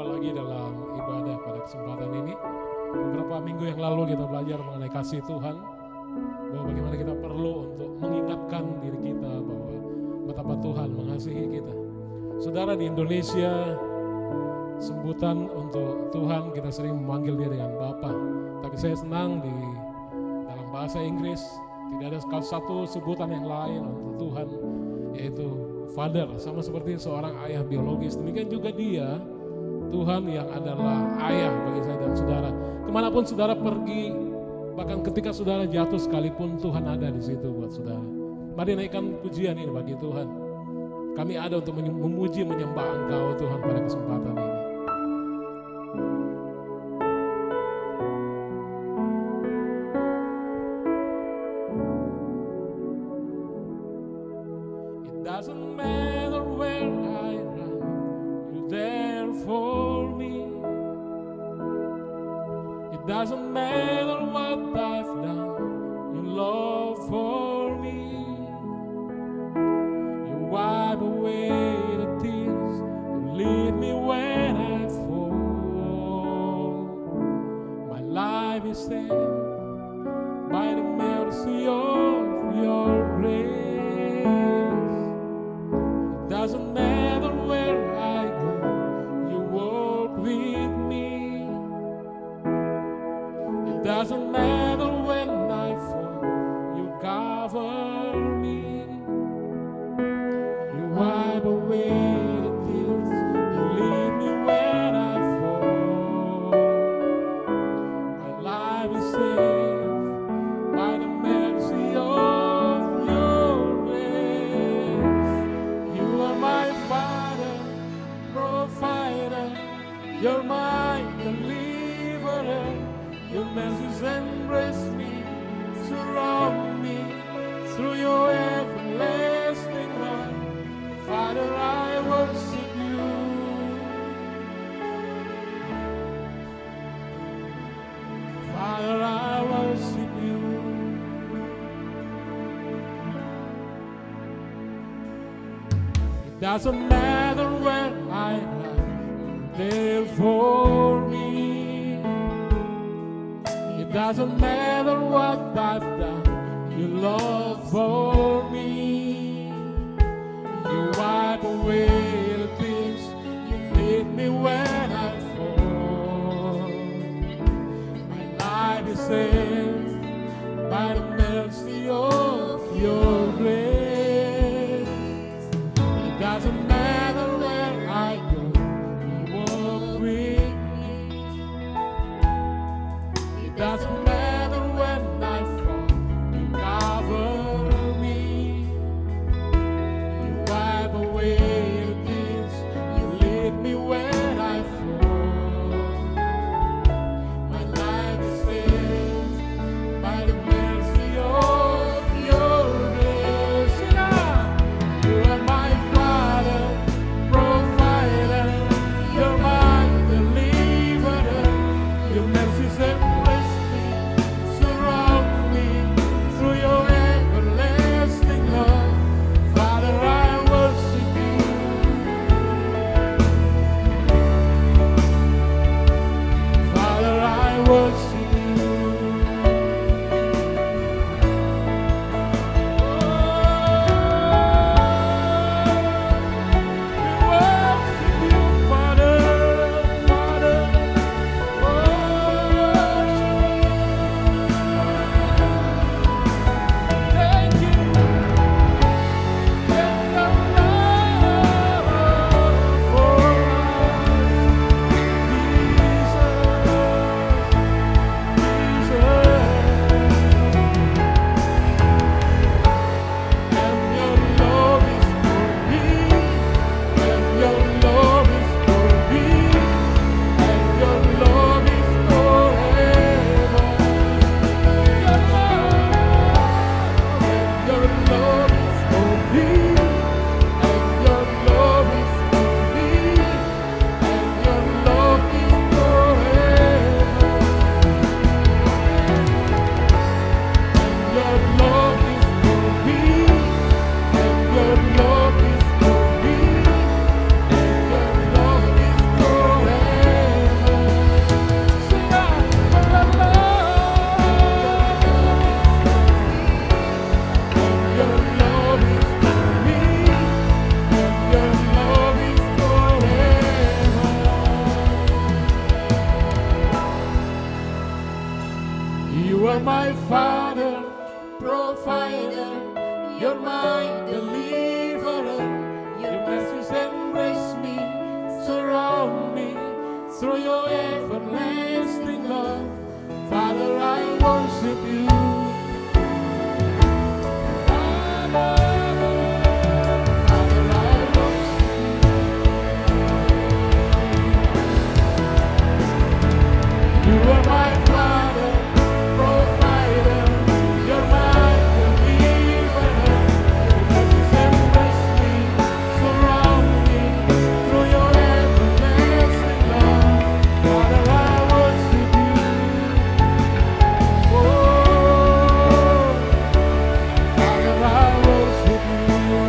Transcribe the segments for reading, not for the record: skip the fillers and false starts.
lagi dalam ibadah pada kesempatan ini. Beberapa minggu yang lalu kita belajar mengenai kasih Tuhan, bahwa bagaimana kita perlu untuk mengingatkan diri kita bahwa betapa Tuhan mengasihi kita. Saudara, di Indonesia sebutan untuk Tuhan kita sering memanggil dia dengan Bapa. Tapi saya senang di dalam bahasa Inggris tidak ada satu sebutan yang lain untuk Tuhan, yaitu Father, sama seperti seorang ayah biologis. Demikian juga dia, Tuhan yang adalah ayah bagi saya dan saudara. Kemanapun saudara pergi, bahkan ketika saudara jatuh sekalipun, Tuhan ada di situ buat saudara. Mari naikkan pujian ini bagi Tuhan. Kami ada untuk memuji, menyembah Engkau Tuhan pada kesempatan ini. It doesn't matter where I run, you're there for me. It doesn't matter what I've done, your love for me. You wipe away the tears, you lead me when I fall. My life is saved by the mercy of your grace. It doesn't matter where I go, you walk with me. It doesn't matter when I fall, you cover me. You wipe away the tears, you lead me when I fall. My life is saved by the mercy of your grace. You are my Father, provider, you're my deliverer. Your mercies embrace me, surround me through your everlasting love. Father, I worship you. Father, I worship you. It doesn't matter where I am, there for me. It doesn't matter what I've done, your love for me. You wipe away the tears, you lead me when I fall. My life is saved by the mercy of your grace. It doesn't matter where I go, you walk with me. It doesn't matter when I fall, you cover me. You wipe away the tears, you lead me when I fall. My life is saved by the mercy of your grace. You are my Father, provider, you're my deliverer. Your mercies embrace me, are my Father, provider. You're my deliverer. Your mercies embrace me, surround me through your everlasting love. Father, I worship you. You are my Father, provider. You're my deliverer. Your mercies embrace me, surround me through your everlasting love. Father, I worship you. Oh, Father, I worship you.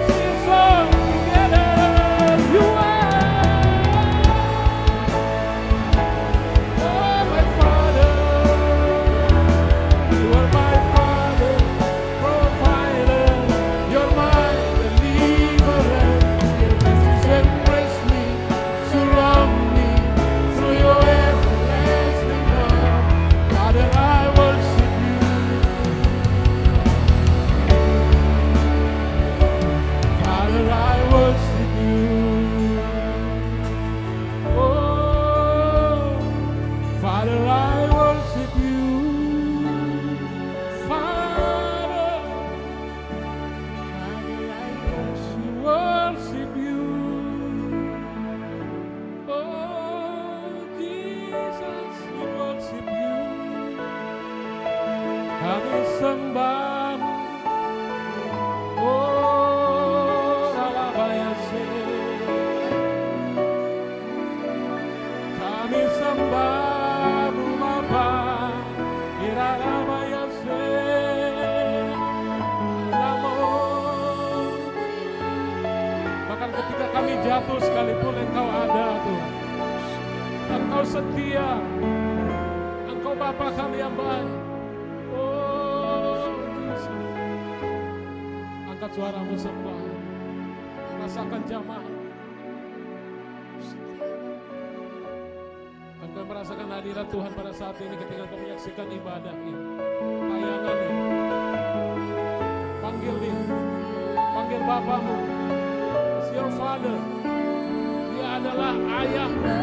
Sing a song together. You are. Jatuh sekalipun Engkau ada Tuhan. Engkau setia. Engkau Bapa kami yang baik. Oh Yesus. Angkat suaramu sembah. Rasakan jamaah. Engkau merasakan hadirat Tuhan pada saat ini ketika engkau menyaksikan ibadah ini. Tayangan ini. Panggil dia. Panggil Bapamu. Your Father, Dia adalah ayahmu.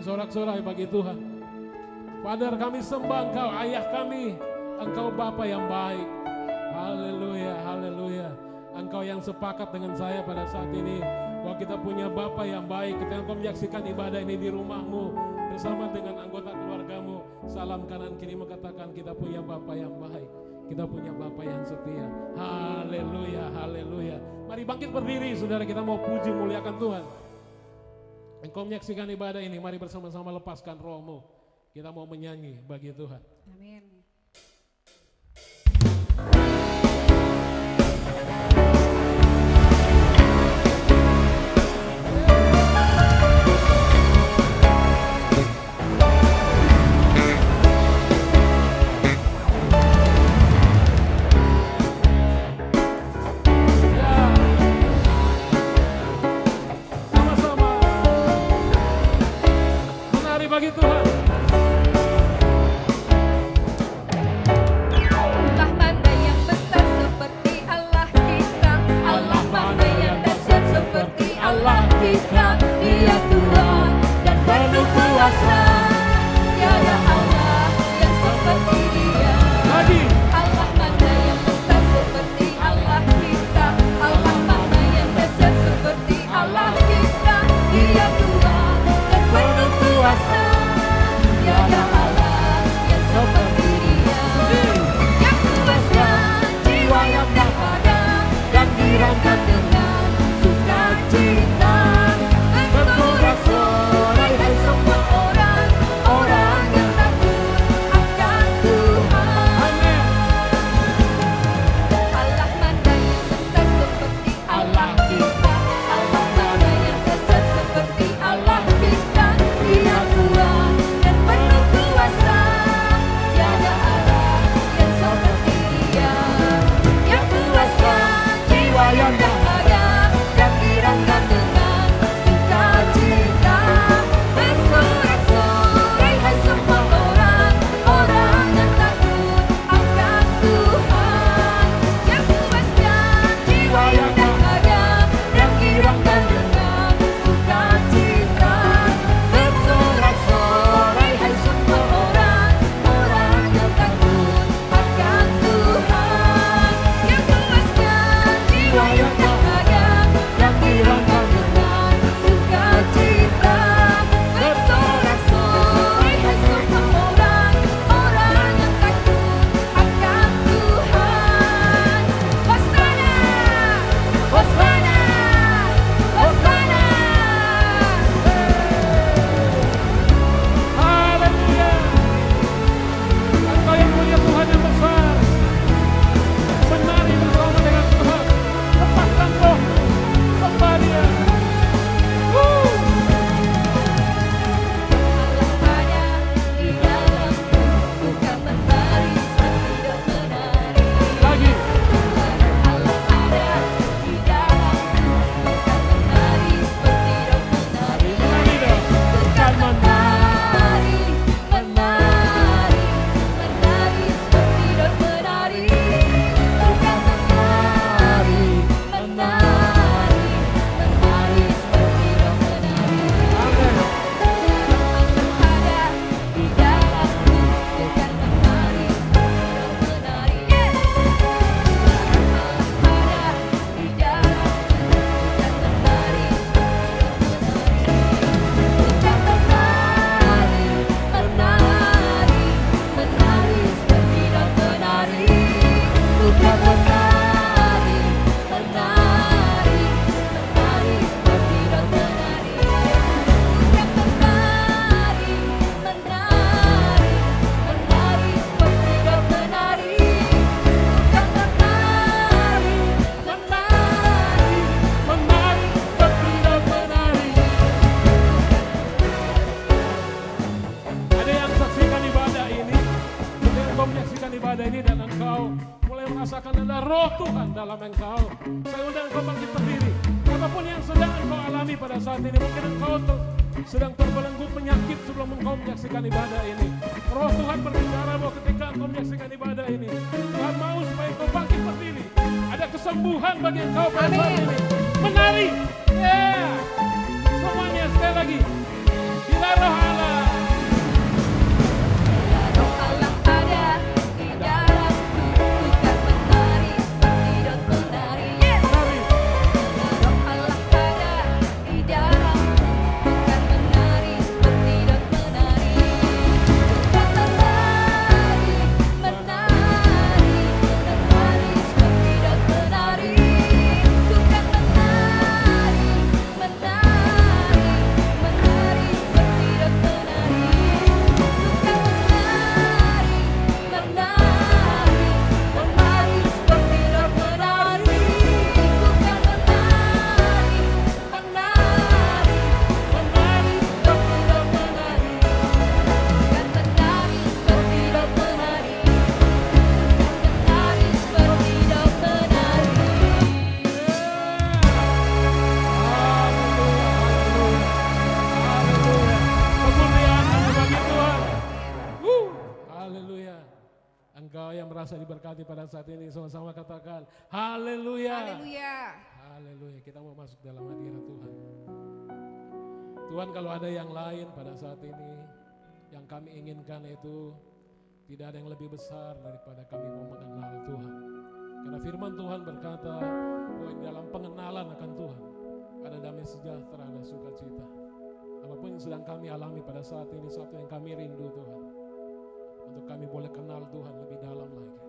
Sorak-sorai bagi Tuhan. Father, kami sembah Engkau, ayah kami. Engkau Bapa yang baik. Haleluya, haleluya. Engkau yang sepakat dengan saya pada saat ini bahwa kita punya Bapa yang baik. Ketika Engkau menyaksikan ibadah ini di rumahmu bersama dengan anggota keluargamu, salam kanan kirimu katakan kita punya Bapa yang baik. Kita punya Bapa yang setia. Haleluya, haleluya. Mari bangkit berdiri, saudara, kita mau puji muliakan Tuhan. Engkau menyaksikan ibadah ini, mari bersama-sama lepaskan rohmu. Kita mau menyanyi bagi Tuhan. Amin. ibadah ini dan engkau mulai merasakan ada roh Tuhan dalam engkau, saya undang engkau bangkit berdiri. Apapun yang sedang engkau alami pada saat ini, mungkin engkau sedang terbelenggu penyakit sebelum engkau menyaksikan ibadah ini. Roh Tuhan berbicara bahwa ketika engkau menyaksikan ibadah ini, Tuhan mau supaya engkau bangkit berdiri. Ada kesembuhan bagi engkau pada saat ini. Menari, semuanya sekali lagi. Bila roh Allah. Diberkati pada saat ini, sama-sama katakan haleluya. Haleluya. Haleluya. Kita mau masuk dalam hadirat Tuhan. Tuhan, kalau ada yang lain pada saat ini yang kami inginkan itu tidak ada yang lebih besar daripada kami mau mengenal Tuhan. Karena firman Tuhan berkata bahwa dalam pengenalan akan Tuhan ada damai sejahtera, ada sukacita. Apapun yang sedang kami alami pada saat ini, satu yang kami rindu Tuhan, untuk kami boleh kenal Tuhan lebih dalam lagi.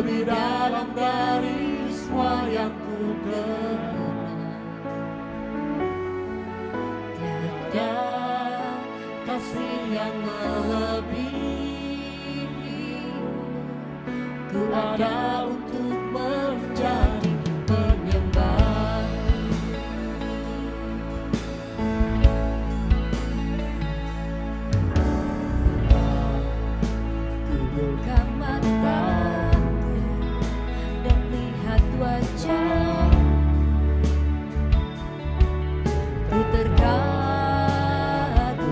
lebih dalam dari semua yang ku kenal. Tiada kasih yang melebihi, ku ada untuk menjadi penyembah. Ku buka mataku dan lihat wajah, ku terkagum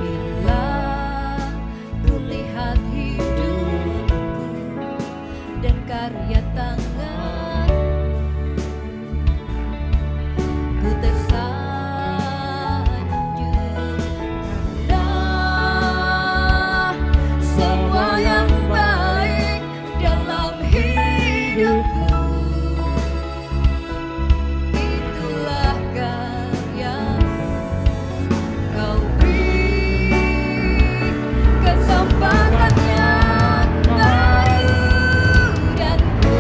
bila ku lihat hidupku dan karya tangan. Ku tersanjung karena semua yang baik dalam hidupku, itulah karyamu. Kau beri kesempatan yang baru dan ku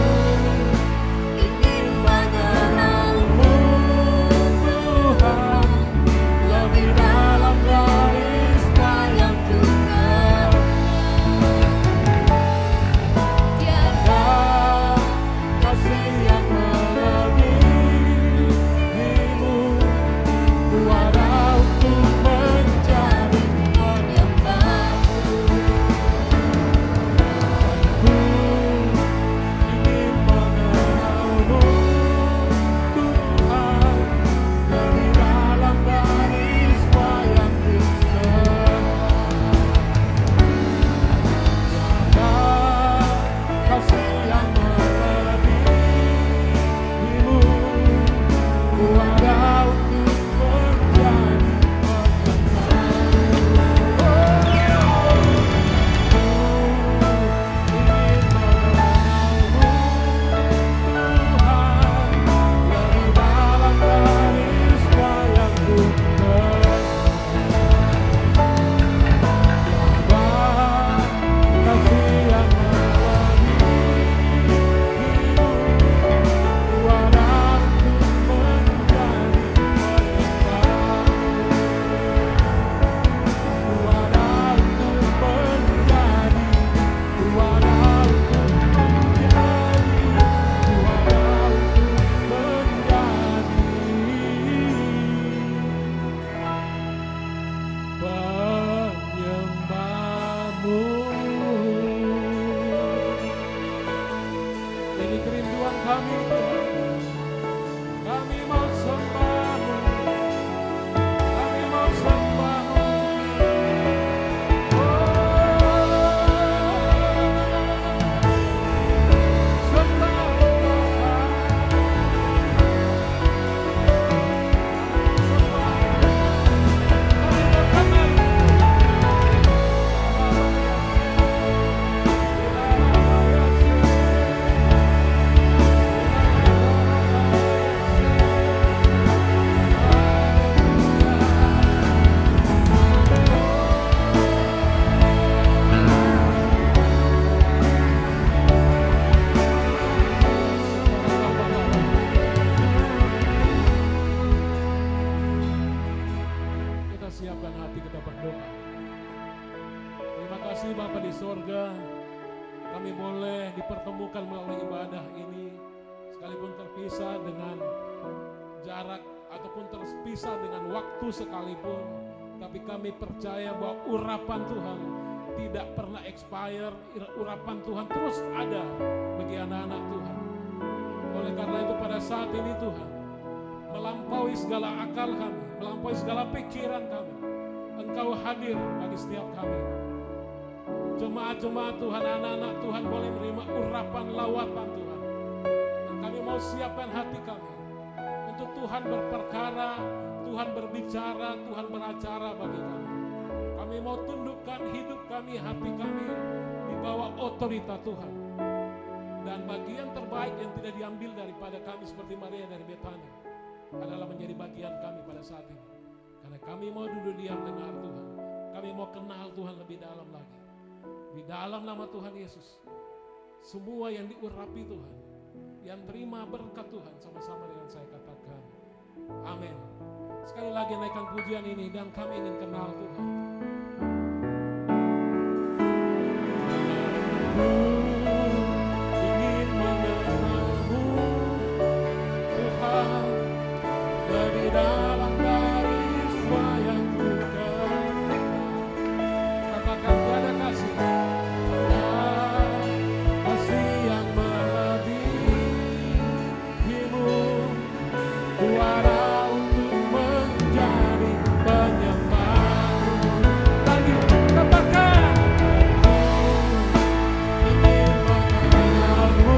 kerinduan kami Tuhan. Kami mau sembah-Mu, kami mau sembah-Mu. Siapkan hati kita berdoa. Terima kasih Bapa di sorga, kami boleh dipertemukan melalui ibadah ini, sekalipun terpisah dengan jarak ataupun terpisah dengan waktu sekalipun, tapi kami percaya bahwa urapan Tuhan tidak pernah expire, urapan Tuhan terus ada bagi anak-anak Tuhan. Oleh karena itu pada saat ini Tuhan, melampaui segala akal kami, melampaui segala pikiran kami, Engkau hadir bagi setiap kami. Jemaat-jemaat Tuhan, anak-anak Tuhan boleh menerima urapan lawatan Tuhan. Dan kami mau siapkan hati kami untuk Tuhan berperkara, Tuhan berbicara, Tuhan beracara bagi kami. Kami mau tundukkan hidup kami, hati kami di bawah otoritas Tuhan. Dan bagian terbaik yang tidak diambil daripada kami seperti Maria dari Betania adalah menjadi bagian kami pada saat ini. Karena kami mau duduk diam dengar Tuhan. Kami mau kenal Tuhan lebih dalam lagi. Di dalam nama Tuhan Yesus, semua yang diurapi Tuhan, yang terima berkat Tuhan, sama-sama dengan saya katakan amin. Sekali lagi naikkan pujian ini dan kami ingin kenal Tuhan. Ingin mengenal-Mu Tuhan lebih dalam dari semua yang ku kenal. Katakan tiada kasih, kasih yang melebihi-Mu, kuasa untuk menjadi penyembah-Mu. Lagi katakan, ingin mengenal-Mu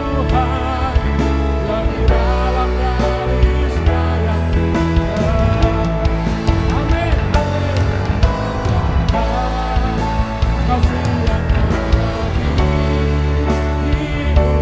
Tuhan lebih dalam dari semua yang ku kenal. Amin, amin. Kasih yang melebihi-Mu,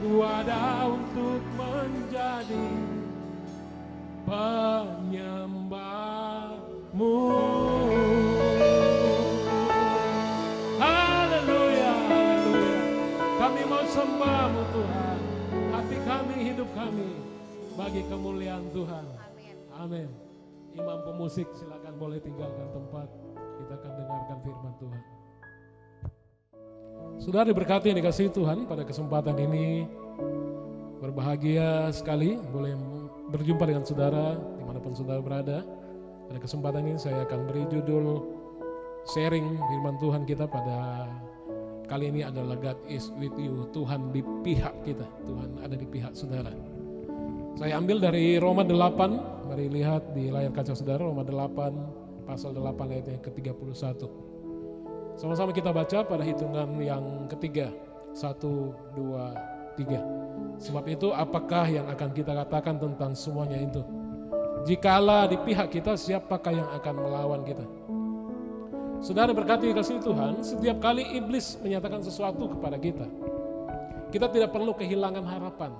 kuasa untuk menjadi penyembah-Mu. Haleluya, haleluya. Kami mau sembah-Mu Tuhan. Hati kami, hidup kami bagi kemuliaan Tuhan. Amin. Imam pemusik silakan boleh tinggalkan tempat. Kita akan dengarkan firman Tuhan. Saudara diberkati yang dikasihi Tuhan, pada kesempatan ini berbahagia sekali boleh berjumpa dengan saudara dimanapun saudara berada. Pada kesempatan ini saya akan beri judul sharing firman Tuhan kita pada kali ini adalah God is with you. Tuhan di pihak kita, Tuhan ada di pihak saudara. Saya ambil dari Roma 8, mari lihat di layar kaca saudara, Roma 8 pasal 8 ayat yang ke-31. Sama-sama kita baca pada hitungan yang ketiga. 1, 2, 3. Sebab itu apakah yang akan kita katakan tentang semuanya itu? Jikalau di pihak kita, siapakah yang akan melawan kita? Saudara berkati kasih Tuhan, setiap kali iblis menyatakan sesuatu kepada kita, kita tidak perlu kehilangan harapan.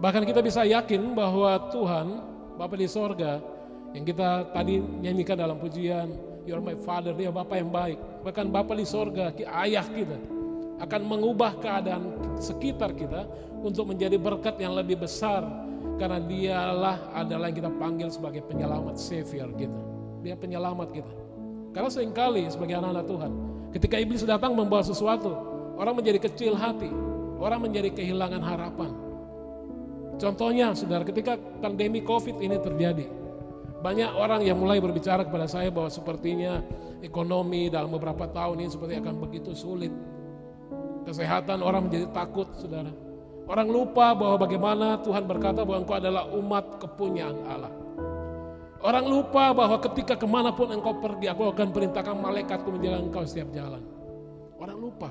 Bahkan kita bisa yakin bahwa Tuhan, Bapa di sorga, yang kita tadi nyanyikan dalam pujian, You're my Father, Dia Bapa yang baik. Bahkan Bapa di sorga, ayah kita, akan mengubah keadaan sekitar kita untuk menjadi berkat yang lebih besar. Karena Dialah adalah yang kita panggil sebagai penyelamat, Savior kita. Dia penyelamat kita. Karena seringkali sebagai anak-anak Tuhan, ketika iblis datang membawa sesuatu, orang menjadi kecil hati, orang menjadi kehilangan harapan. Contohnya, saudara, ketika pandemi COVID ini terjadi, banyak orang yang mulai berbicara kepada saya bahwa sepertinya ekonomi dalam beberapa tahun ini seperti akan begitu sulit. Kesehatan orang menjadi takut, saudara. Orang lupa bahwa bagaimana Tuhan berkata bahwa engkau adalah umat kepunyaan Allah. Orang lupa bahwa ketika kemanapun engkau pergi, aku akan perintahkan malaikatku menjaga engkau setiap jalan. Orang lupa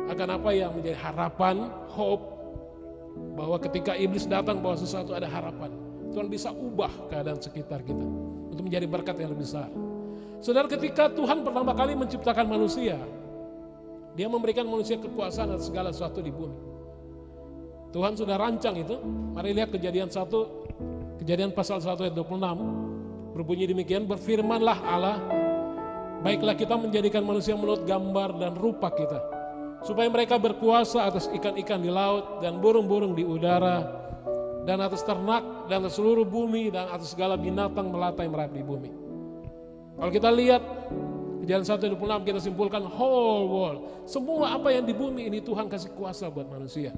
akan apa yang menjadi harapan, hope, bahwa ketika iblis datang bahwa sesuatu ada harapan. Tuhan bisa ubah keadaan sekitar kita untuk menjadi berkat yang lebih besar. Saudara, ketika Tuhan pertama kali menciptakan manusia, Dia memberikan manusia kekuasaan atas segala sesuatu di bumi. Tuhan sudah rancang itu. Mari lihat Kejadian pasal 1 ayat 26. Berbunyi demikian, berfirmanlah Allah, baiklah kita menjadikan manusia menurut gambar dan rupa kita, supaya mereka berkuasa atas ikan-ikan di laut dan burung-burung di udara, dan atas ternak, dan atas seluruh bumi, dan atas segala binatang melata yang merayap di bumi. Kalau kita lihat Kejadian 1:26, kita simpulkan whole world. Semua apa yang di bumi ini Tuhan kasih kuasa buat manusia.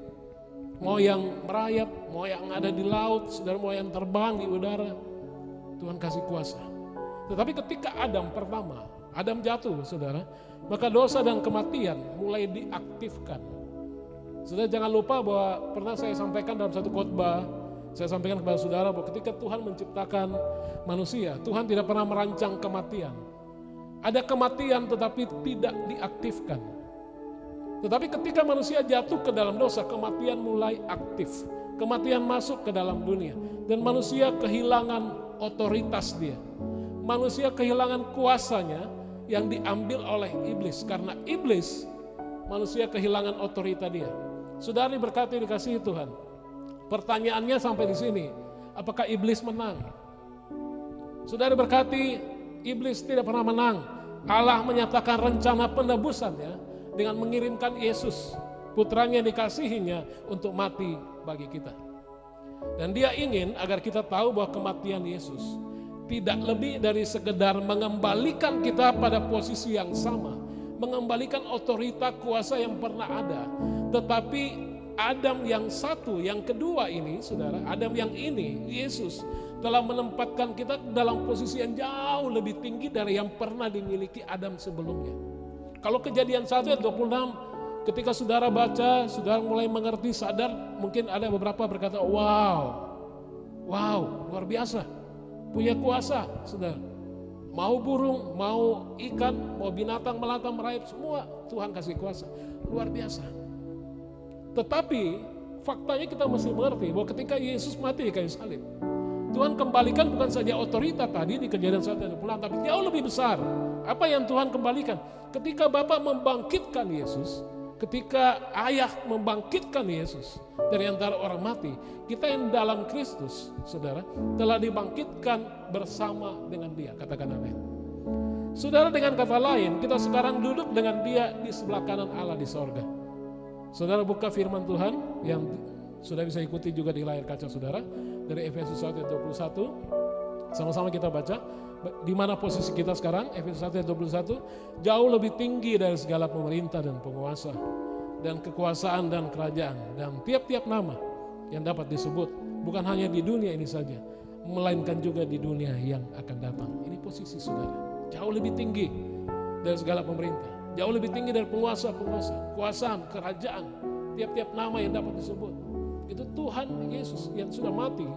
Mau yang merayap, mau yang ada di laut, saudara, mau yang terbang di udara, Tuhan kasih kuasa. Tetapi ketika Adam jatuh, saudara, maka dosa dan kematian mulai diaktifkan. Saudara, jangan lupa bahwa pernah saya sampaikan dalam satu khotbah, saya sampaikan kepada saudara bahwa ketika Tuhan menciptakan manusia, Tuhan tidak pernah merancang kematian. Ada kematian tetapi tidak diaktifkan. Tetapi ketika manusia jatuh ke dalam dosa, kematian mulai aktif. Kematian masuk ke dalam dunia. Dan manusia kehilangan otoritas dia. Manusia kehilangan kuasanya yang diambil oleh iblis. Karena iblis, manusia kehilangan otoritas dia. Saudara diberkati, dikasihi Tuhan. Pertanyaannya sampai di sini, apakah iblis menang? Saudara diberkati, iblis tidak pernah menang. Allah menyatakan rencana penebusannya dengan mengirimkan Yesus, putranya yang dikasihinya untuk mati bagi kita. Dan Dia ingin agar kita tahu bahwa kematian Yesus tidak lebih dari sekedar mengembalikan kita pada posisi yang sama, mengembalikan otoritas kuasa yang pernah ada. Tetapi Adam yang satu, yang kedua ini, saudara, Adam yang ini, Yesus, telah menempatkan kita dalam posisi yang jauh lebih tinggi dari yang pernah dimiliki Adam sebelumnya. Kalau Kejadian 1 ayat 26, ketika saudara baca, saudara mulai mengerti, sadar, mungkin ada beberapa berkata, wow, luar biasa, punya kuasa, saudara. Mau burung, mau ikan, mau binatang melata merayap, semua Tuhan kasih kuasa, luar biasa. Tetapi faktanya kita mesti mengerti bahwa ketika Yesus mati di kayu salib, Tuhan kembalikan bukan saja otoritas tadi di Kejadian 1 ayat 26, tapi jauh lebih besar. Apa yang Tuhan kembalikan? Ketika Bapa membangkitkan Yesus, ketika Ayah membangkitkan Yesus dari antara orang mati, kita yang dalam Kristus, saudara, telah dibangkitkan bersama dengan Dia. Katakan amin. Saudara, dengan kata lain, kita sekarang duduk dengan Dia di sebelah kanan Allah di sorga. Saudara buka firman Tuhan yang sudah bisa ikuti juga di layar kaca saudara, dari Efesus 1 ayat 21. Sama-sama kita baca. Di mana posisi kita sekarang? Efesus 1 ayat 21. Jauh lebih tinggi dari segala pemerintah dan penguasa, dan kekuasaan dan kerajaan, dan tiap-tiap nama yang dapat disebut, bukan hanya di dunia ini saja, melainkan juga di dunia yang akan datang. Ini posisi saudara. Jauh lebih tinggi dari segala pemerintah, jauh lebih tinggi dari penguasa-penguasa, kekuasaan, kerajaan, tiap-tiap nama yang dapat disebut. Itu Tuhan Yesus yang sudah mati,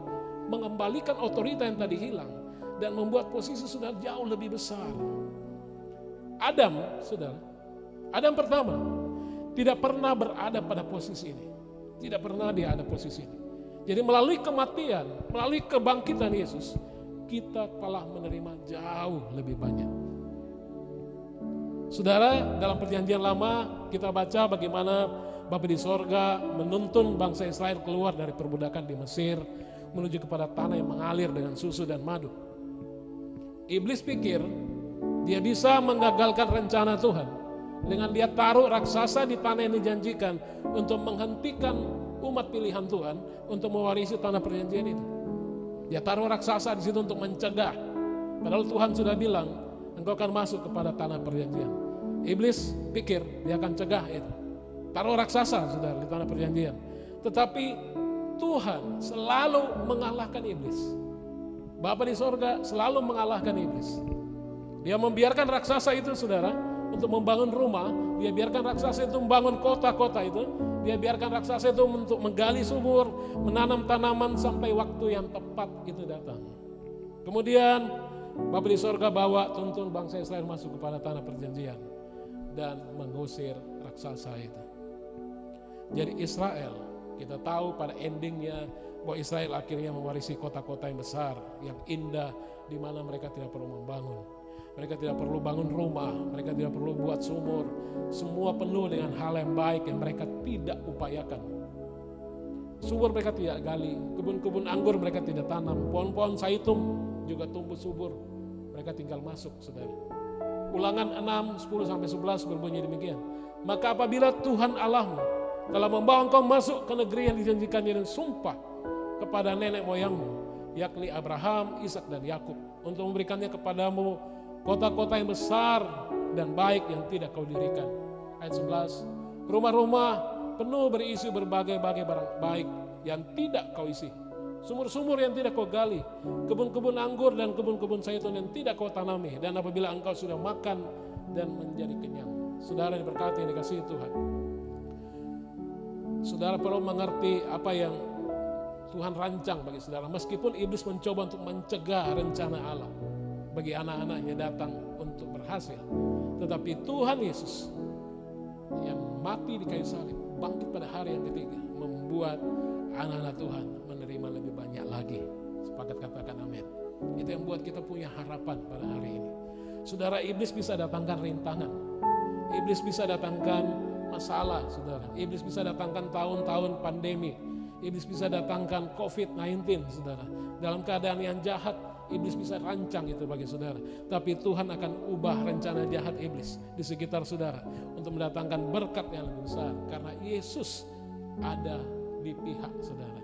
mengembalikan otoritas yang tadi hilang, dan membuat posisi sudah jauh lebih besar. Adam, saudara, Adam pertama tidak pernah berada pada posisi ini. Tidak pernah dia ada posisi ini. Jadi melalui kematian, melalui kebangkitan Yesus, kita telah menerima jauh lebih banyak. Saudara, dalam perjanjian lama kita baca bagaimana Bapa di sorga menuntun bangsa Israel keluar dari perbudakan di Mesir menuju kepada tanah yang mengalir dengan susu dan madu. Iblis pikir dia bisa menggagalkan rencana Tuhan dengan dia taruh raksasa di tanah yang dijanjikan untuk menghentikan umat pilihan Tuhan untuk mewarisi tanah perjanjian itu. Dia taruh raksasa di situ untuk mencegah. Padahal Tuhan sudah bilang, engkau akan masuk kepada tanah perjanjian. Iblis pikir dia akan cegah itu. Taruh raksasa saudara di tanah perjanjian. Tetapi Tuhan selalu mengalahkan iblis. Bapa di sorga selalu mengalahkan iblis. Dia membiarkan raksasa itu saudara untuk membangun rumah. Dia biarkan raksasa itu membangun kota-kota itu. Dia biarkan raksasa itu untuk menggali sumur, menanam tanaman sampai waktu yang tepat itu datang. Kemudian Bapa di sorga bawa tuntun bangsa Israel masuk kepada tanah perjanjian dan mengusir raksasa itu. Jadi Israel, kita tahu pada endingnya bahwa Israel akhirnya mewarisi kota-kota yang besar, yang indah, di mana mereka tidak perlu membangun. Mereka tidak perlu bangun rumah, mereka tidak perlu buat sumur. Semua penuh dengan hal yang baik yang mereka tidak upayakan. Sumur mereka tidak gali, kebun-kebun anggur mereka tidak tanam, pohon-pohon zaitun juga tumbuh subur. Mereka tinggal masuk, saudara. Ulangan 6, 10-11 berbunyi demikian. Maka apabila Tuhan Allahmu telah membawa engkau masuk ke negeri yang dijanjikannya dan sumpah kepada nenek moyangmu, yakni Abraham, Ishak dan Yakub, untuk memberikannya kepadamu kota-kota yang besar dan baik yang tidak kau dirikan. Ayat 11, rumah-rumah penuh berisi berbagai-bagai barang baik yang tidak kau isi, sumur-sumur yang tidak kau gali, kebun-kebun anggur dan kebun-kebun zaitun yang tidak kau tanami, dan apabila engkau sudah makan dan menjadi kenyang. Saudara diberkati yang dikasihi Tuhan. Saudara perlu mengerti apa yang Tuhan rancang bagi saudara. Meskipun iblis mencoba untuk mencegah rencana Allah bagi anak-anaknya datang untuk berhasil, tetapi Tuhan Yesus yang mati di kayu salib, bangkit pada hari yang ketiga, membuat anak-anak Tuhan menerima lebih banyak lagi. Sepakat katakan amin. Itu yang buat kita punya harapan pada hari ini. Saudara, iblis bisa datangkan rintangan, iblis bisa datangkan masalah, saudara. Iblis bisa datangkan tahun-tahun pandemi. Iblis bisa datangkan COVID-19, saudara. Dalam keadaan yang jahat, iblis bisa rancang itu bagi saudara. Tapi Tuhan akan ubah rencana jahat iblis di sekitar saudara untuk mendatangkan berkat yang lebih besar. Karena Yesus ada di pihak saudara.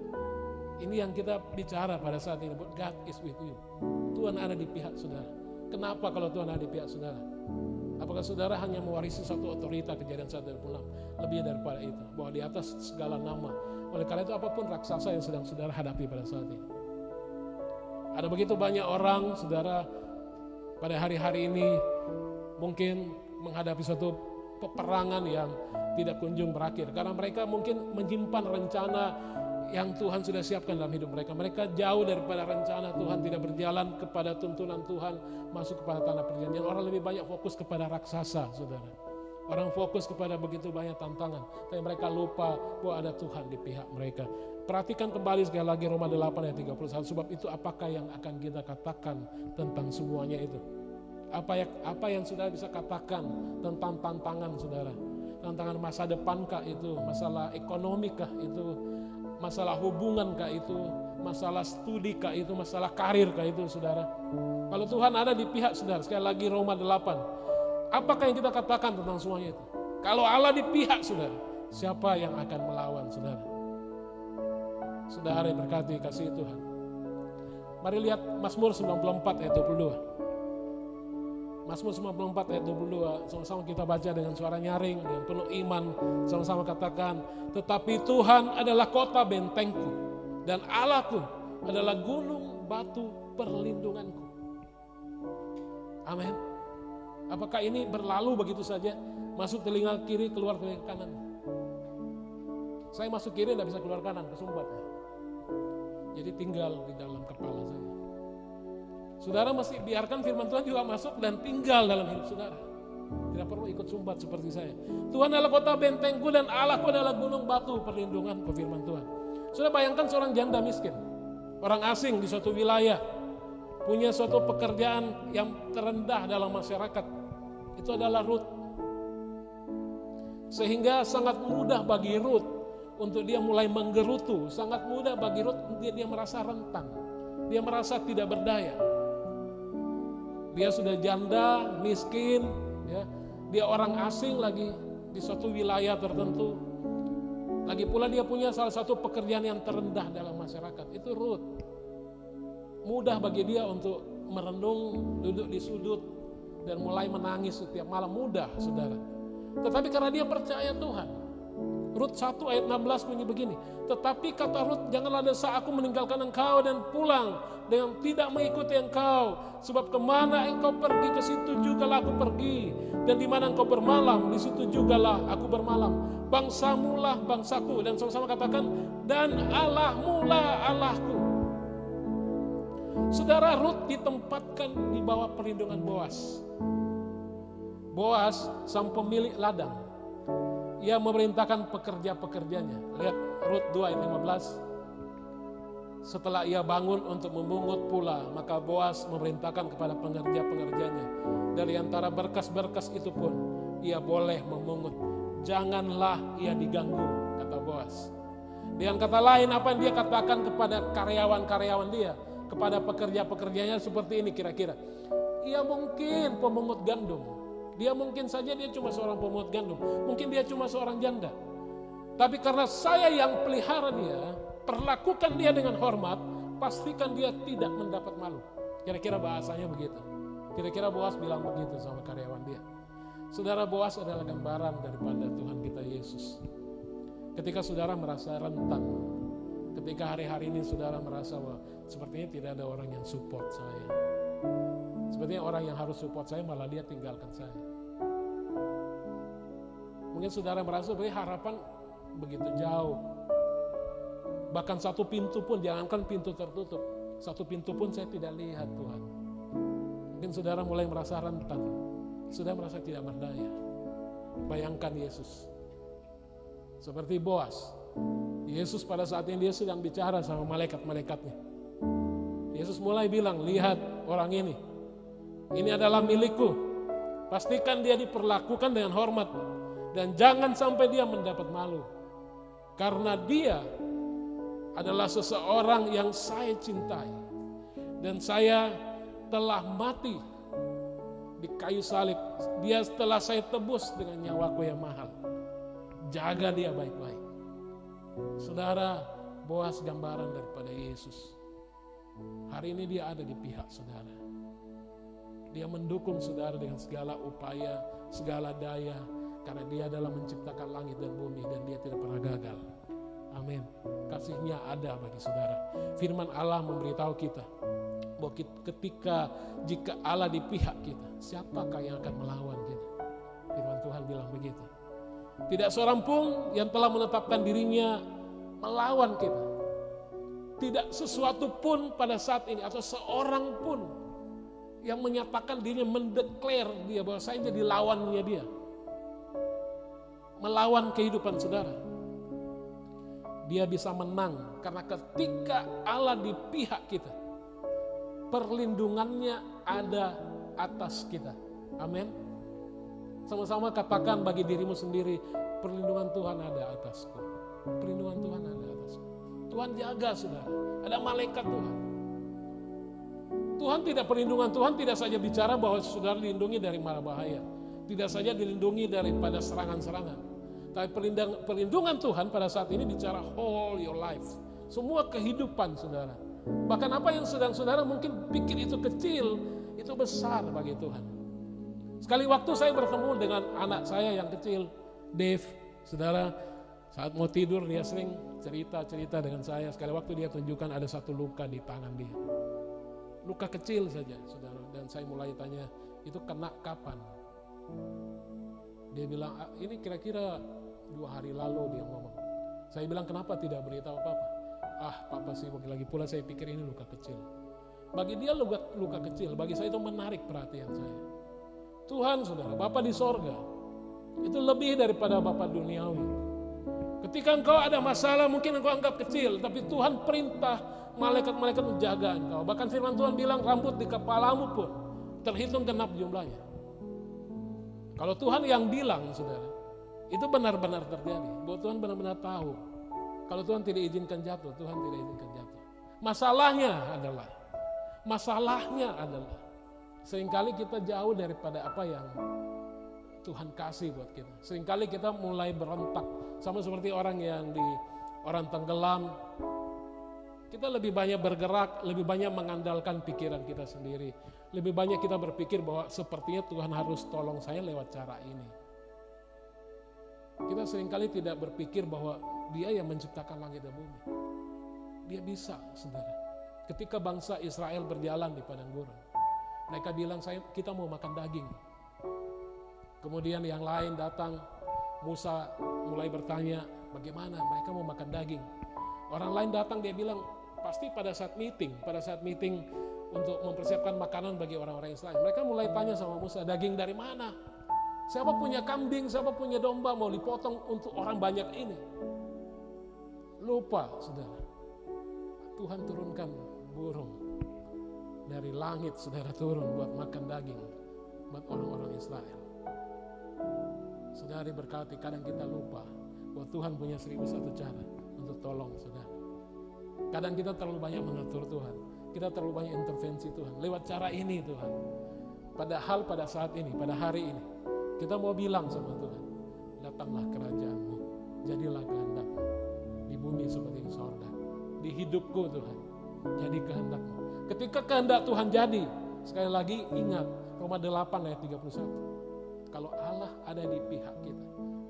Ini yang kita bicara pada saat ini. God is with you. Tuhan ada di pihak saudara. Kenapa kalau Tuhan ada di pihak saudara? Apakah saudara hanya mewarisi satu otorita, Kejadian 1:26? Lebih daripada itu, bahwa di atas segala nama. Oleh karena itu apapun raksasa yang sedang saudara hadapi pada saat ini. Ada begitu banyak orang, saudara, pada hari-hari ini mungkin menghadapi suatu peperangan yang tidak kunjung berakhir. Karena mereka mungkin menyimpan rencana yang Tuhan sudah siapkan dalam hidup mereka. Mereka jauh daripada rencana Tuhan, tidak berjalan kepada tuntunan Tuhan, masuk kepada tanah perjanjian. Orang lebih banyak fokus kepada raksasa, saudara. Orang fokus kepada begitu banyak tantangan, tapi mereka lupa bahwa ada Tuhan di pihak mereka. Perhatikan kembali sekali lagi Roma 8 ayat 31. Sebab itu apakah yang akan kita katakan tentang semuanya itu? Apa yang saudara bisa katakan tentang tantangan saudara? Tantangan masa depankah itu? Masalah ekonomikah itu? Masalah hubungankah itu? Masalah studikah itu? Masalah karirkah itu saudara? Kalau Tuhan ada di pihak saudara, sekali lagi Roma 8. Apakah yang kita katakan tentang semuanya itu? Kalau Allah di pihak saudara, siapa yang akan melawan saudara? Saudara yang berkati kasih Tuhan. Mari lihat Mazmur 94 ayat 22. Mazmur 94 ayat 22, sama-sama kita baca dengan suara nyaring, dengan penuh iman, sama-sama katakan, tetapi Tuhan adalah kota bentengku, dan Allahku adalah gunung batu perlindunganku. Amin. Apakah ini berlalu begitu saja? Masuk telinga kiri, keluar telinga kanan. Saya masuk kiri, tidak bisa keluar kanan, kesumbatnya. Jadi tinggal di dalam kepala saya. Saudara mesti biarkan firman Tuhan juga masuk dan tinggal dalam hidup saudara. Tidak perlu ikut sumbat seperti saya. Tuhan adalah kota bentengku dan Allahku adalah gunung batu perlindunganku, firman Tuhan. Sudah bayangkan seorang janda miskin, orang asing di suatu wilayah, punya suatu pekerjaan yang terendah dalam masyarakat. Itu adalah Ruth. Sehingga sangat mudah bagi Ruth untuk dia mulai menggerutu. Sangat mudah bagi Ruth dia merasa rentan. Dia merasa tidak berdaya. Dia sudah janda, miskin, ya. Dia orang asing lagi di suatu wilayah tertentu. Lagi pula dia punya salah satu pekerjaan yang terendah dalam masyarakat. Itu Ruth. Mudah bagi dia untuk merenung, duduk di sudut, dan mulai menangis setiap malam. Mudah, saudara. Tetapi karena dia percaya Tuhan. Rut 1 ayat 16 bunyi begini. Tetapi kata Rut, janganlah desa aku meninggalkan engkau dan pulang dengan tidak mengikuti engkau. Sebab kemana engkau pergi, ke situ jugalah aku pergi. Dan di mana engkau bermalam, di situ jugalah aku bermalam. Bangsamu lah bangsaku. Dan sama-sama katakan, dan Allahmu lah Allahku. Saudara, Rut ditempatkan di bawah perlindungan Boas. Boas sang pemilik ladang. Ia memerintahkan pekerja-pekerjanya. Lihat Rut 2 ayat 15. Setelah ia bangun untuk memungut pula, maka Boas memerintahkan kepada pengerja-pengerjanya. Dari antara berkas-berkas itu pun ia boleh memungut. Janganlah ia diganggu, kata Boas. Dengan kata lain, apa yang dia katakan kepada karyawan-karyawan dia, kepada pekerja-pekerjanya seperti ini kira-kira. Ia mungkin pemungut gandum. Dia mungkin saja dia cuma seorang pemungut gandum. Mungkin dia cuma seorang janda. Tapi karena saya yang pelihara dia, perlakukan dia dengan hormat, pastikan dia tidak mendapat malu. Kira-kira bahasanya begitu. Kira-kira Boas bilang begitu sama karyawan dia. Saudara, Boas adalah gambaran daripada Tuhan kita Yesus. Ketika saudara merasa rentan, ketika hari-hari ini saudara merasa bahwa sepertinya tidak ada orang yang support saya. Sepertinya orang yang harus support saya malah dia tinggalkan saya. Mungkin saudara merasa bahwa harapan begitu jauh. Bahkan satu pintu pun, jangankan pintu tertutup, satu pintu pun saya tidak lihat Tuhan. Mungkin saudara mulai merasa rentan, saudara merasa tidak berdaya. Bayangkan Yesus seperti Boas. Yesus pada saat ini dia sedang bicara sama malaikat-malaikatnya. Yesus mulai bilang, lihat orang ini adalah milikku. Pastikan dia diperlakukan dengan hormat dan jangan sampai dia mendapat malu. Karena dia adalah seseorang yang saya cintai dan saya telah mati di kayu salib. Dia telah saya tebus dengan nyawaku yang mahal. Jaga dia baik-baik. Saudara, Boas gambaran daripada Yesus. Hari ini dia ada di pihak saudara. Dia mendukung saudara dengan segala upaya, segala daya, karena dia adalah menciptakan langit dan bumi dan dia tidak pernah gagal. Amin. Kasihnya ada bagi saudara. Firman Allah memberitahu kita bahwa jika Allah di pihak kita, siapakah yang akan melawan kita? Firman Tuhan bilang begitu. Tidak seorang pun yang telah menetapkan dirinya melawan kita. Tidak sesuatu pun pada saat ini atau seorang pun yang menyatakan dirinya mendeklar dia bahwa saya jadi lawannya dia. Melawan kehidupan saudara. Dia bisa menang karena ketika Allah di pihak kita, perlindungannya ada atas kita. Amin. Sama-sama katakan bagi dirimu sendiri, perlindungan Tuhan ada atasku. Perlindungan Tuhan ada atasku. Tuhan jaga saudara. Ada malaikat Tuhan. Tuhan tidak perlindungan Tuhan tidak saja bicara bahwa saudara dilindungi dari mara bahaya. Tidak saja dilindungi daripada serangan-serangan. Tapi perlindungan Tuhan pada saat ini bicara whole your life. Semua kehidupan saudara. Bahkan apa yang sedang saudara mungkin pikir itu kecil, itu besar bagi Tuhan. Sekali waktu saya bertemu dengan anak saya yang kecil, Dave, saudara, saat mau tidur dia sering cerita dengan saya. Sekali waktu dia tunjukkan ada satu luka di tangan dia. Luka kecil saja, saudara. Dan saya mulai tanya, itu kena kapan? Dia bilang, ini kira-kira 2 hari lalu dia ngomong. Saya bilang, kenapa tidak beritahu Papa? Papa sibuk, lagi pula saya pikir ini luka kecil. Bagi dia luka kecil, bagi saya itu menarik perhatian saya. Tuhan saudara, Bapa di sorga, itu lebih daripada Bapa duniawi. Ketika engkau ada masalah mungkin engkau anggap kecil, tapi Tuhan perintah malaikat-malaikat menjaga engkau. Bahkan firman Tuhan bilang rambut di kepalamu pun terhitung genap jumlahnya. Kalau Tuhan yang bilang saudara, Itu benar-benar terjadi. Bahwa Tuhan benar-benar tahu. Kalau Tuhan tidak izinkan jatuh, Tuhan tidak izinkan jatuh. Masalahnya adalah seringkali kita jauh daripada apa yang Tuhan kasih buat kita. Seringkali kita mulai berontak, sama seperti orang tenggelam. Kita lebih banyak bergerak, lebih banyak mengandalkan pikiran kita sendiri. Lebih banyak kita berpikir bahwa sepertinya Tuhan harus tolong saya lewat cara ini. Kita seringkali tidak berpikir bahwa Dia yang menciptakan langit dan bumi. Dia bisa, saudara. Ketika bangsa Israel berjalan di padang gurun, mereka bilang, kita mau makan daging. Kemudian yang lain datang, Musa mulai bertanya, bagaimana mereka mau makan daging. Orang lain datang, dia bilang, pasti pada saat meeting untuk mempersiapkan makanan bagi orang-orang Israel. Mereka mulai tanya sama Musa, daging dari mana? Siapa punya kambing, siapa punya domba mau dipotong untuk orang banyak ini? Lupa, saudara. Tuhan turunkan burung dari langit, saudara, turun buat makan daging buat orang-orang Israel. Saudara berkati, kadang kita lupa bahwa Tuhan punya 1001 cara untuk tolong saudara. Kadang kita terlalu banyak mengatur Tuhan, kita terlalu banyak intervensi Tuhan lewat cara ini Tuhan. Padahal pada saat ini, pada hari ini, kita mau bilang sama Tuhan, datanglah kerajaan-Mu, jadilah kehendak-Mu di bumi seperti di sorga. Di hidupku Tuhan, jadi kehendak-Mu. Ketika kehendak Tuhan jadi, sekali lagi ingat Roma 8 ayat 31. Kalau Allah ada di pihak kita,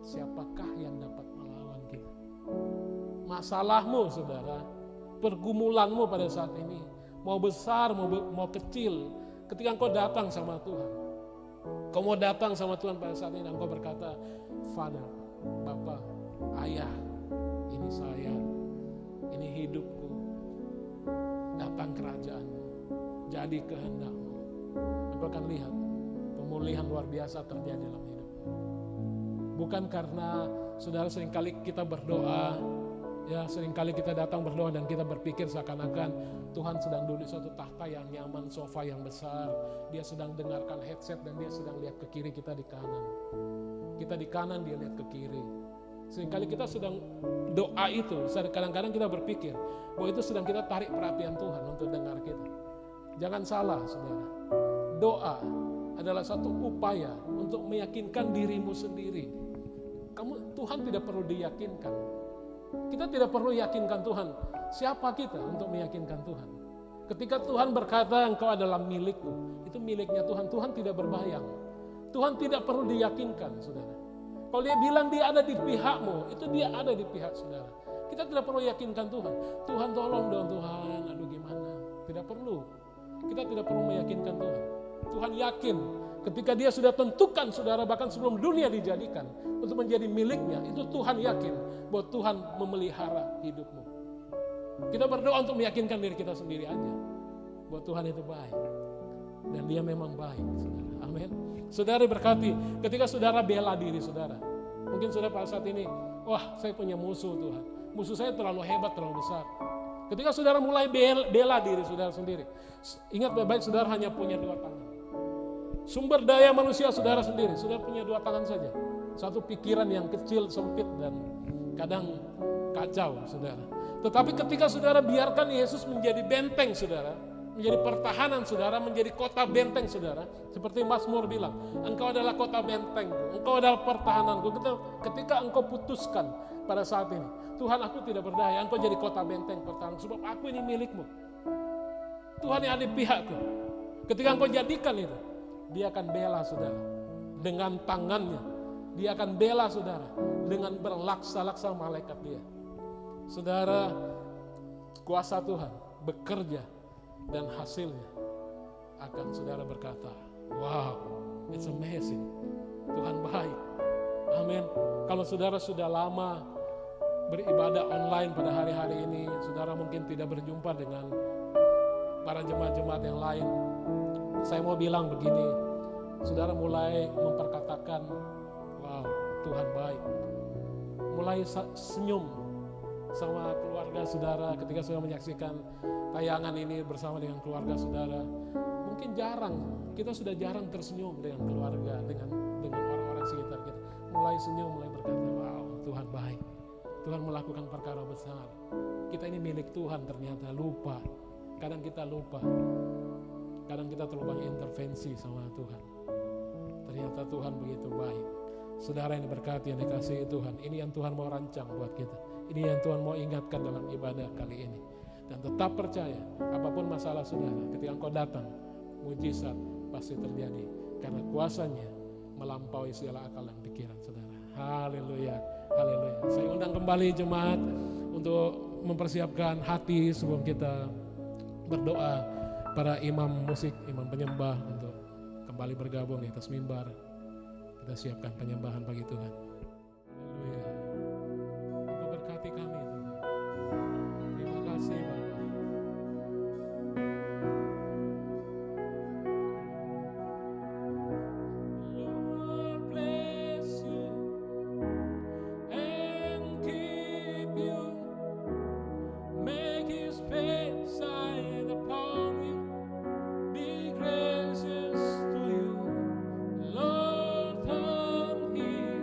siapakah yang dapat melawan kita? Masalahmu saudara, pergumulanmu pada saat ini, mau besar, mau kecil, ketika engkau datang sama Tuhan, kau mau datang sama Tuhan pada saat ini, engkau berkata, Father, Bapa, Ayah, ini saya, ini hidupku, datang kerajaan-Mu, jadi kehendak-Mu. Engkau akan lihat pemulihan luar biasa terjadi dalam hidup. Bukan karena saudara seringkali kita berdoa, ya seringkali kita datang berdoa dan kita berpikir seakan-akan Tuhan sedang duduk di suatu tahta yang nyaman, sofa yang besar, Dia sedang dengarkan headset dan Dia sedang lihat ke kiri, kita di kanan. Kita di kanan, Dia lihat ke kiri. Seringkali kita sedang doa itu, kadang-kadang kita berpikir bahwa itu sedang kita tarik perhatian Tuhan untuk dengar kita. Jangan salah saudara, doa adalah satu upaya untuk meyakinkan dirimu sendiri. Tuhan tidak perlu diyakinkan. Kita tidak perlu yakinkan Tuhan. Siapa kita untuk meyakinkan Tuhan? Ketika Tuhan berkata engkau adalah milikku, itu miliknya Tuhan. Tuhan tidak berbayang. Tuhan tidak perlu diyakinkan, saudara. Kalau Dia bilang Dia ada di pihakmu, itu Dia ada di pihak saudara. Kita tidak perlu yakinkan Tuhan. Tuhan tolong dong Tuhan, aduh gimana? Tidak perlu. Kita tidak perlu meyakinkan Tuhan. Tuhan yakin ketika Dia sudah tentukan saudara, bahkan sebelum dunia dijadikan untuk menjadi miliknya, itu Tuhan yakin bahwa Tuhan memelihara hidupmu. Kita berdoa untuk meyakinkan diri kita sendiri aja bahwa Tuhan itu baik dan Dia memang baik, saudara. Amin. Saudara berkati, ketika saudara bela diri saudara, mungkin saudara pada saat ini, wah saya punya musuh Tuhan, musuh saya terlalu hebat, terlalu besar. Ketika saudara mulai bela diri saudara sendiri, ingat baik-baik saudara hanya punya 2 tangan. Sumber daya manusia saudara sendiri, saudara punya 2 tangan saja. Satu pikiran yang kecil, sempit, dan kadang kacau saudara. Tetapi ketika saudara biarkan Yesus menjadi benteng saudara, menjadi pertahanan saudara, menjadi kota benteng saudara, seperti Mazmur bilang, engkau adalah kota bentengku, engkau adalah pertahananku. Ketika engkau putuskan pada saat ini, Tuhan aku tidak berdaya, engkau jadi kota benteng pertahanan, sebab aku ini milikmu. Tuhan yang ada di pihakku. Ketika engkau jadikan itu, Dia akan bela saudara dengan tangannya. Dia akan bela saudara dengan berlaksa-laksa malaikat Dia. Saudara, kuasa Tuhan bekerja dan hasilnya akan saudara berkata, wow, it's amazing. Tuhan baik. Amin. Kalau saudara sudah lama beribadah online pada hari-hari ini, saudara mungkin tidak berjumpa dengan para jemaat-jemaat yang lain. Saya mau bilang begini, saudara mulai memperkatakan, wow, Tuhan baik. Mulai senyum sama keluarga saudara ketika saudara menyaksikan tayangan ini bersama dengan keluarga saudara. Mungkin jarang, kita sudah jarang tersenyum dengan keluarga, dengan orang-orang sekitar kita. mulai senyum, mulai berkata, wow, Tuhan baik. Tuhan melakukan perkara besar. Kita ini milik Tuhan, ternyata lupa. Kadang kita lupa. Kadang kita terlalu banyak intervensi sama Tuhan. Ternyata Tuhan begitu baik. Saudara yang diberkati, yang dikasihi Tuhan, ini yang Tuhan mau rancang buat kita. Ini yang Tuhan mau ingatkan dalam ibadah kali ini. Dan tetap percaya, apapun masalah saudara, ketika engkau datang, mujizat pasti terjadi. Karena kuasanya melampaui segala akal dan pikiran saudara. Haleluya, haleluya. Saya undang kembali jemaat untuk mempersiapkan hati sebelum kita berdoa. Para imam musik, imam penyembah untuk kembali bergabung di atas mimbar. Kita siapkan penyembahan bagi Tuhan. Haleluya. Engkau berkati kami Tuhan. Terima kasih Bapa. Lord bless you and keep you. Make His face shine upon you. Be gracious to you. Lord turn His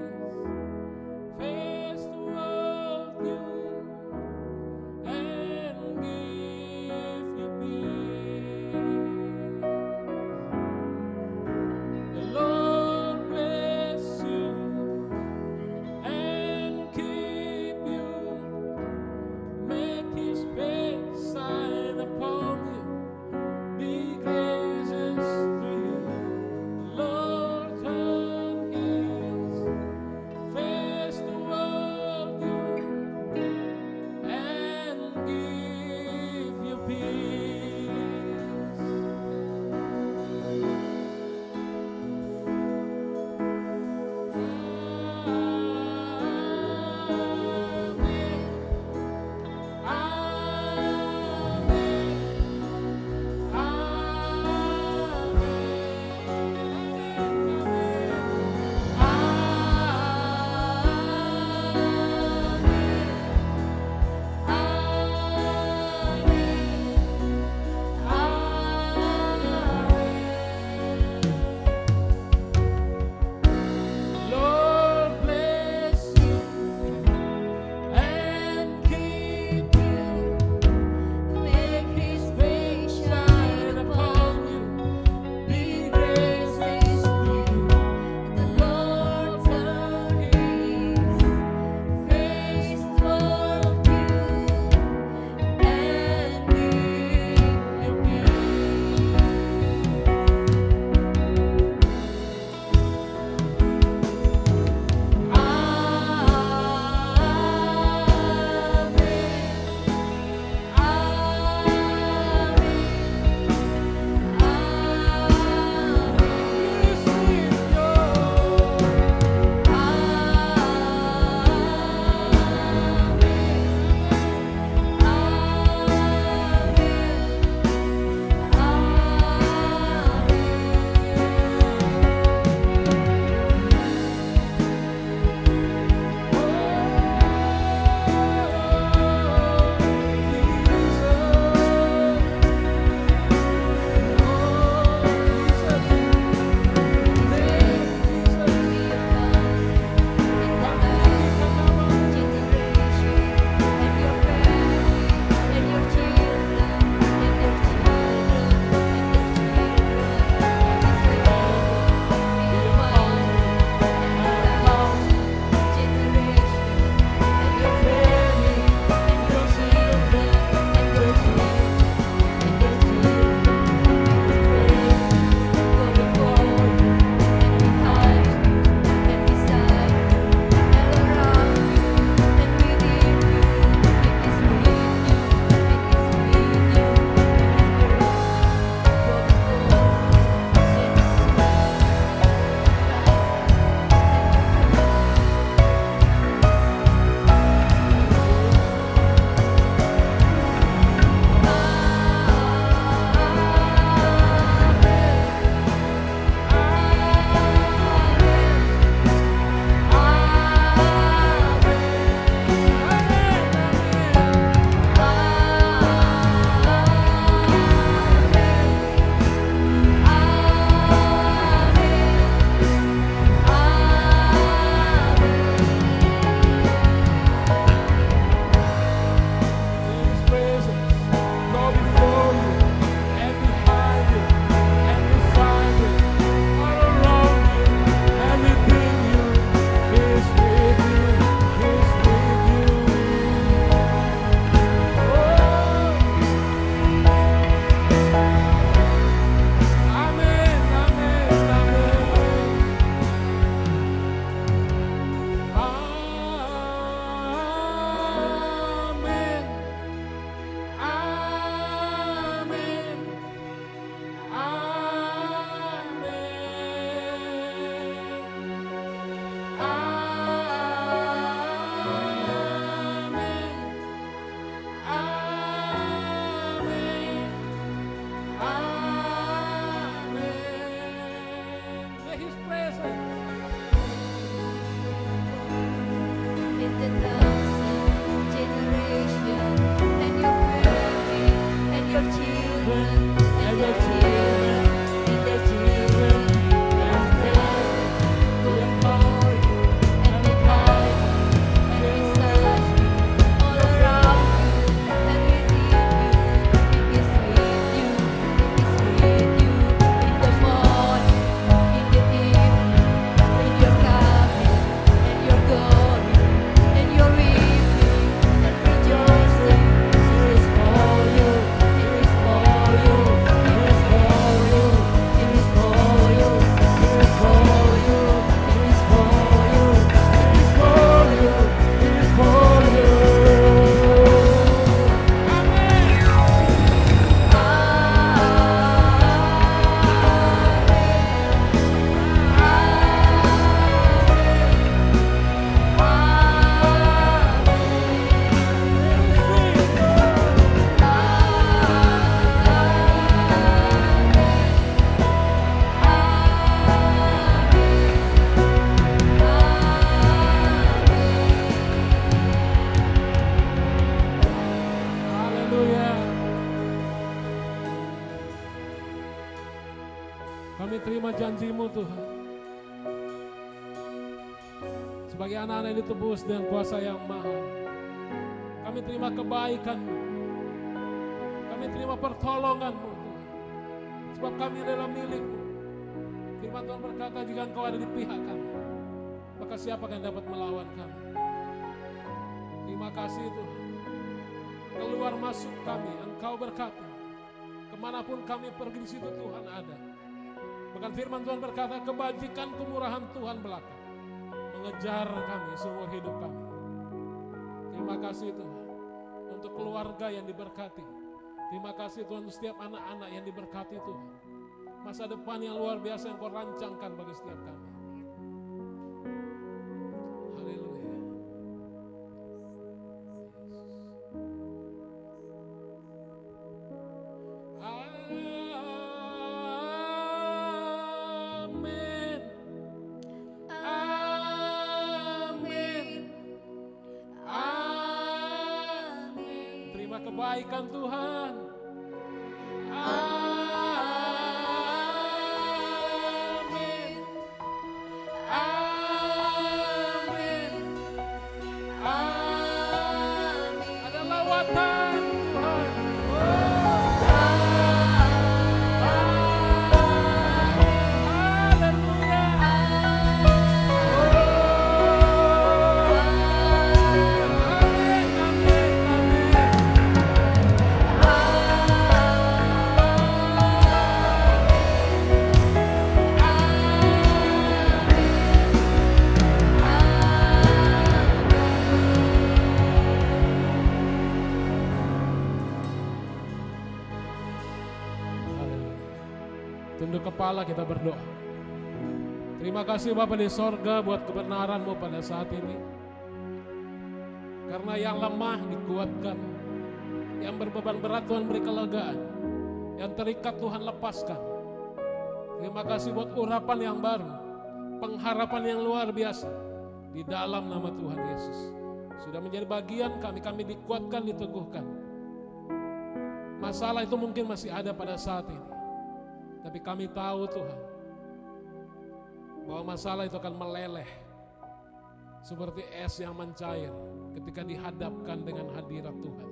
Kami terima janji-Mu Tuhan. Sebagai anak-anak yang ditebus dengan kuasa yang mahal, kami terima kebaikan-Mu. Kami terima pertolongan-Mu Tuhan. Sebab kami adalah milik-Mu. Firman Tuhan berkata, jika Engkau ada di pihak kami, maka siapa yang dapat melawan kami? Terima kasih Tuhan. Keluar masuk kami, Engkau berkata, kemanapun kami pergi di situ Tuhan ada. Bahkan firman Tuhan berkata, kebajikan kemurahan Tuhan belaka mengejar kami seumur hidup kami. Terima kasih Tuhan untuk keluarga yang diberkati. Terima kasih Tuhan untuk setiap anak-anak yang diberkati Tuhan. Masa depan yang luar biasa yang Kau rancangkan bagi setiap kami. Haleluya. Amin. Amin. Amin. Terima kebaikan Tuhan. Amin. Amin. Amin. Ada lawatan Tuhan. Haleluya. Amin. Amin. Tunduk kepala kita berdoa. Terima kasih Bapa di sorga buat kebenaran-Mu pada saat ini. Karena yang lemah dikuatkan, yang berbeban berat Tuhan beri kelegaan, yang terikat Tuhan lepaskan. Terima kasih buat urapan yang baru, pengharapan yang luar biasa di dalam nama Tuhan Yesus. Sudah menjadi bagian kami dikuatkan, diteguhkan. Masalah itu mungkin masih ada pada saat ini. Tapi kami tahu Tuhan, bahwa masalah itu akan meleleh seperti es yang mencair ketika dihadapkan dengan hadirat Tuhan.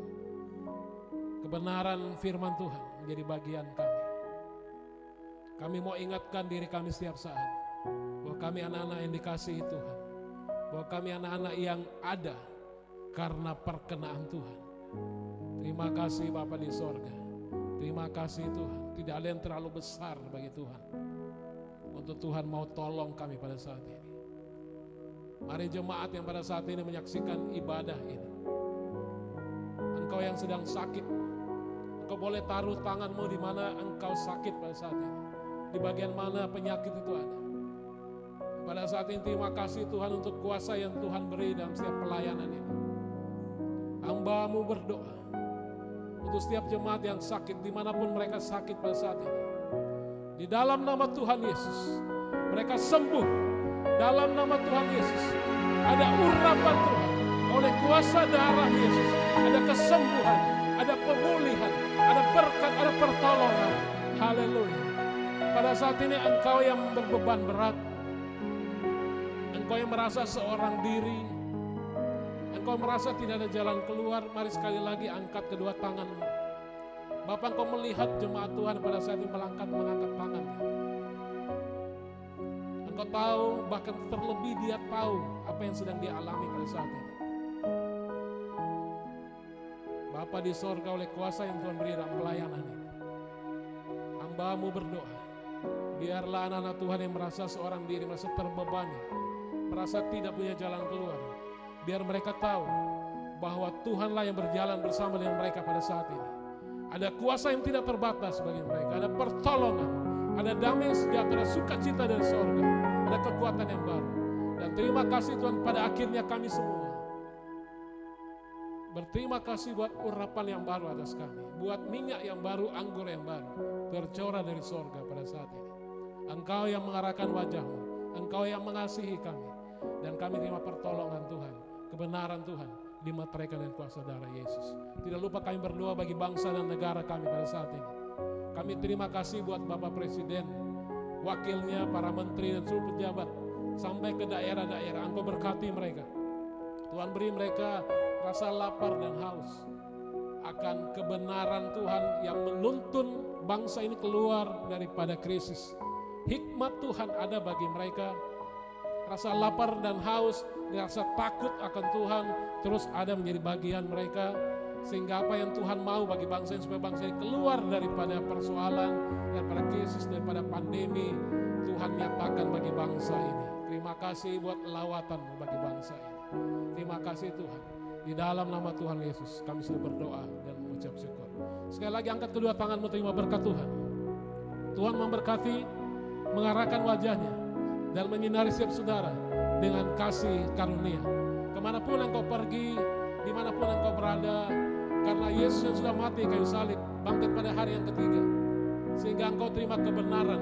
Kebenaran firman Tuhan menjadi bagian kami. Kami mau ingatkan diri kami setiap saat, bahwa kami anak-anak yang dikasihi Tuhan, bahwa kami anak-anak yang ada karena perkenaan Tuhan. Terima kasih Bapa di sorga. Terima kasih Tuhan. Tidak ada yang terlalu besar bagi Tuhan untuk Tuhan mau tolong kami pada saat ini. Mari jemaat yang pada saat ini menyaksikan ibadah ini. Engkau yang sedang sakit, engkau boleh taruh tanganmu di mana engkau sakit pada saat ini. Di bagian mana penyakit itu ada. Pada saat ini terima kasih Tuhan untuk kuasa yang Tuhan beri dalam setiap pelayanan ini. Hamba-Mu berdoa untuk setiap jemaat yang sakit, dimanapun mereka sakit pada saat ini. Di dalam nama Tuhan Yesus, mereka sembuh. Dalam nama Tuhan Yesus, ada urapan Tuhan. Oleh kuasa darah Yesus, ada kesembuhan, ada pemulihan, ada berkat, ada pertolongan. Haleluya. Pada saat ini engkau yang berbeban berat, engkau yang merasa seorang diri, engkau merasa tidak ada jalan keluar, mari sekali lagi angkat kedua tanganmu. Bapak, engkau melihat jemaat Tuhan pada saat ini mengangkat tangannya. Engkau tahu, bahkan terlebih dia tahu apa yang sedang dia alami pada saat ini. Bapa di sorga, oleh kuasa yang Tuhan beri dalam pelayanan ini, hamba-Mu berdoa, biarlah anak-anak Tuhan yang merasa seorang diri, merasa terbebani, merasa tidak punya jalan keluar, biar mereka tahu bahwa Tuhanlah yang berjalan bersama dengan mereka pada saat ini. Ada kuasa yang tidak terbatas bagi mereka, ada pertolongan, ada damai sejahtera, sukacita dari sorga, ada kekuatan yang baru. Dan terima kasih Tuhan, pada akhirnya kami semua berterima kasih buat urapan yang baru atas kami, buat minyak yang baru, anggur yang baru tercurah dari sorga pada saat ini. Engkau yang mengarahkan wajah-Mu, Engkau yang mengasihi kami, dan kami terima pertolongan Tuhan, kebenaran Tuhan dimeteraikan dengan kuasa darah Yesus. Tidak lupa kami berdoa bagi bangsa dan negara kami pada saat ini. Kami terima kasih buat Bapak Presiden wakilnya, para menteri dan seluruh pejabat sampai ke daerah-daerah. Engkau berkati mereka. Tuhan, beri mereka rasa lapar dan haus akan kebenaran Tuhan yang menuntun bangsa ini keluar daripada krisis. Hikmat Tuhan ada bagi mereka. Rasa lapar dan haus, rasa takut akan Tuhan terus ada menjadi bagian mereka. Sehingga apa yang Tuhan mau bagi bangsa ini, supaya bangsa ini keluar daripada persoalan, daripada krisis, daripada pandemi, Tuhan nyatakan bagi bangsa ini. Terima kasih buat lawatan bagi bangsa ini. Terima kasih Tuhan. Di dalam nama Tuhan Yesus kami sudah berdoa dan mengucap syukur. Sekali lagi angkat kedua tanganmu, terima berkat Tuhan. Tuhan memberkati, mengarahkan wajahnya dan menyinari setiap saudara dengan kasih karunia. Kemanapun engkau pergi, dimanapun engkau berada, karena Yesus yang sudah mati kayu salib, bangkit pada hari yang ketiga, sehingga engkau terima kebenaran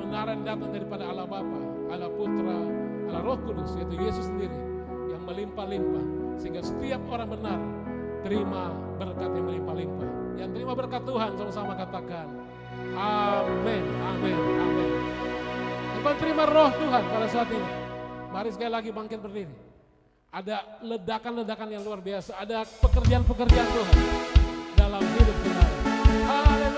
yang datang daripada Allah Bapa, Allah Putra, Allah Roh Kudus, yaitu Yesus sendiri yang melimpah-limpah, sehingga setiap orang benar terima berkat yang melimpah-limpah. Yang terima berkat Tuhan sama-sama katakan amin, amin, amin. Engkau terima roh Tuhan pada saat ini. Mari sekali lagi bangkit berdiri. Ada ledakan-ledakan yang luar biasa, ada pekerjaan-pekerjaan Tuhan dalam hidup kita. Haleluya.